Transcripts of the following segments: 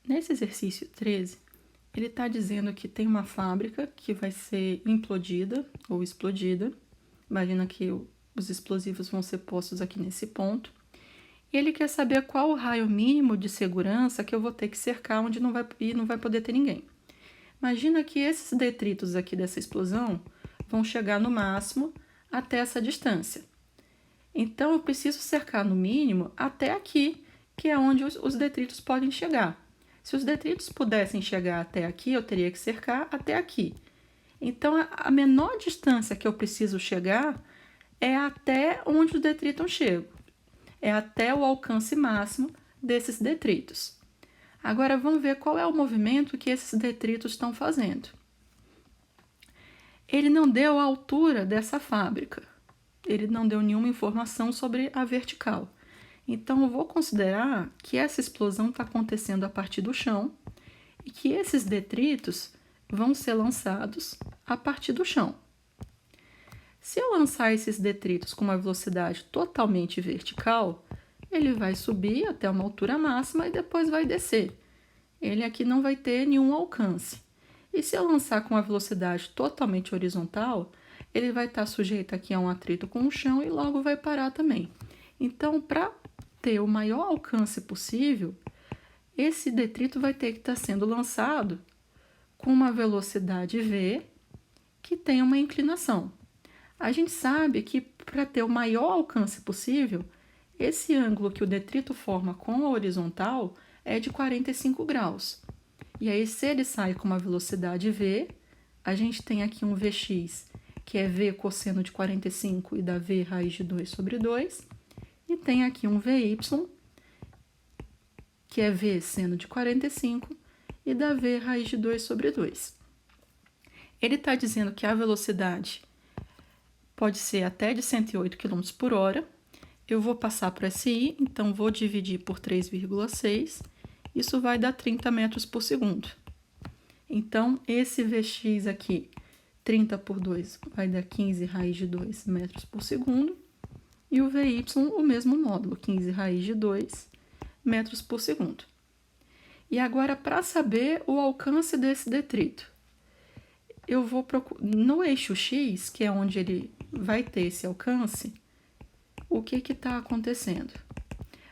Nesse exercício 13, ele está dizendo que tem uma fábrica que vai ser implodida ou explodida. Imagina que os explosivos vão ser postos aqui nesse ponto. E ele quer saber qual o raio mínimo de segurança que eu vou ter que cercar onde não vai poder ter ninguém. Imagina que esses detritos aqui dessa explosão vão chegar no máximo até essa distância. Então, eu preciso cercar no mínimo até aqui, que é onde os detritos podem chegar. Se os detritos pudessem chegar até aqui, eu teria que cercar até aqui. Então, a menor distância que eu preciso chegar é até onde os detritos chegam. É até o alcance máximo desses detritos. Agora, vamos ver qual é o movimento que esses detritos estão fazendo. Ele não deu a altura dessa fábrica. Ele não deu nenhuma informação sobre a vertical. Então, eu vou considerar que essa explosão está acontecendo a partir do chão e que esses detritos vão ser lançados a partir do chão. Se eu lançar esses detritos com uma velocidade totalmente vertical, ele vai subir até uma altura máxima e depois vai descer. Ele aqui não vai ter nenhum alcance. E se eu lançar com uma velocidade totalmente horizontal, ele vai estar sujeito aqui a um atrito com o chão e logo vai parar também. Então, para ter o maior alcance possível, esse detrito vai ter que estar sendo lançado com uma velocidade v que tem uma inclinação. A gente sabe que para ter o maior alcance possível, esse ângulo que o detrito forma com a horizontal é de 45 graus. E aí, se ele sai com uma velocidade v, a gente tem aqui um Vx, que é v cosseno de 45 e dá v raiz de 2 sobre 2. E tem aqui um Vy, que é v seno de 45 e dá v raiz de 2 sobre 2. Ele está dizendo que a velocidade pode ser até de 108 km por hora. Eu vou passar para SI, então vou dividir por 3,6. Isso vai dar 30 metros por segundo. Então, esse Vx aqui, 30 por 2, vai dar 15 raiz de 2 metros por segundo. E o Vy, o mesmo módulo, 15 raiz de 2 metros por segundo. E agora, para saber o alcance desse detrito, eu vou procurar no eixo X, que é onde ele vai ter esse alcance, o que está acontecendo?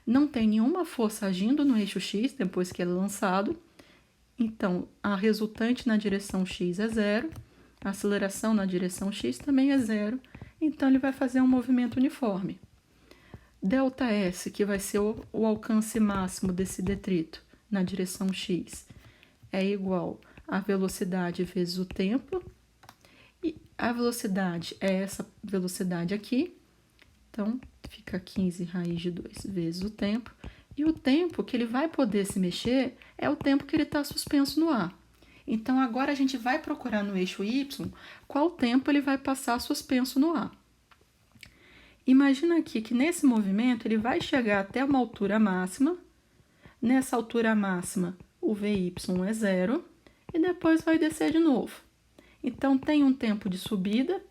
Não tem nenhuma força agindo no eixo X depois que ele é lançado, então a resultante na direção X é zero, a aceleração na direção X também é zero, então ele vai fazer um movimento uniforme. Δs, que vai ser o alcance máximo desse detrito na direção X, é igual a velocidade vezes o tempo, e a velocidade é essa velocidade aqui, então fica 15 raiz de 2 vezes o tempo, e o tempo que ele vai poder se mexer é o tempo que ele está suspenso no ar. Então, agora a gente vai procurar no eixo Y qual tempo ele vai passar suspenso no ar. Imagina aqui que nesse movimento ele vai chegar até uma altura máxima. Nessa altura máxima, o Vy é zero e depois vai descer de novo. Então, tem um tempo de subida,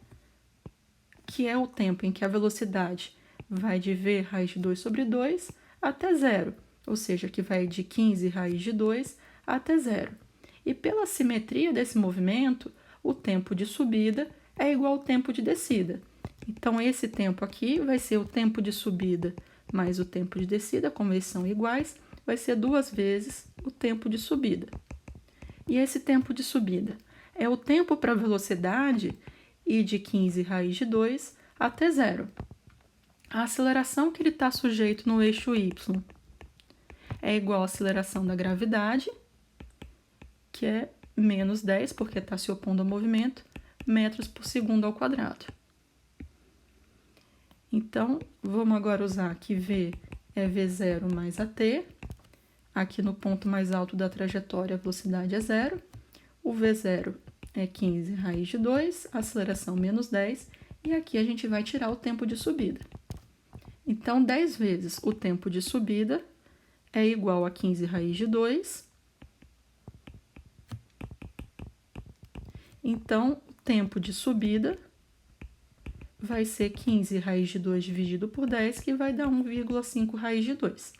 que é o tempo em que a velocidade vai de v raiz de 2 sobre 2 até zero, ou seja, que vai de 15 raiz de 2 até zero. E pela simetria desse movimento, o tempo de subida é igual ao tempo de descida. Então, esse tempo aqui vai ser o tempo de subida mais o tempo de descida, como eles são iguais, vai ser 2 vezes o tempo de subida. E esse tempo de subida é o tempo para a velocidade ir de 15 raiz de 2 até zero. A aceleração que ele está sujeito no eixo Y é igual à aceleração da gravidade, que é menos 10, porque está se opondo ao movimento, metros por segundo ao quadrado. Então, vamos agora usar que V é V0 mais AT. Aqui no ponto mais alto da trajetória, a velocidade é zero. O V0 é 15 raiz de 2, aceleração menos 10. E aqui a gente vai tirar o tempo de subida. Então, 10 vezes o tempo de subida é igual a 15 raiz de 2. Então, o tempo de subida vai ser 15 raiz de 2 dividido por 10, que vai dar 1,5 raiz de 2.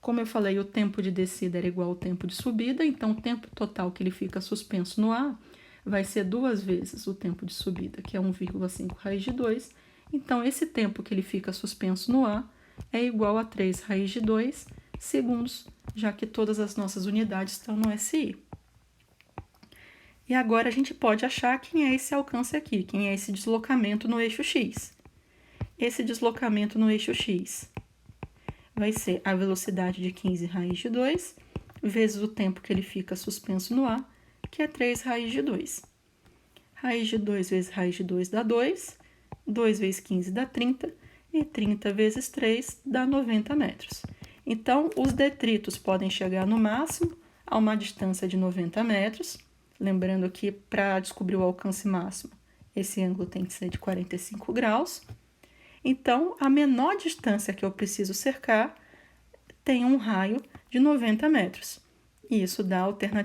Como eu falei, o tempo de descida era igual ao tempo de subida, então o tempo total que ele fica suspenso no ar vai ser 2 vezes o tempo de subida, que é 1,5 raiz de 2. Então, esse tempo que ele fica suspenso no ar é igual a 3 raiz de 2 segundos, já que todas as nossas unidades estão no SI. E agora a gente pode achar quem é esse alcance aqui, quem é esse deslocamento no eixo X. Esse deslocamento no eixo X vai ser a velocidade de 15 raiz de 2 vezes o tempo que ele fica suspenso no ar, que é 3 raiz de 2. Raiz de 2 vezes raiz de 2 dá 2, 2 vezes 15 dá 30, e 30 vezes 3 dá 90 metros. Então, os detritos podem chegar no máximo a uma distância de 90 metros, lembrando que para descobrir o alcance máximo, esse ângulo tem que ser de 45 graus. Então, a menor distância que eu preciso cercar tem um raio de 90 metros. E isso dá a alternativa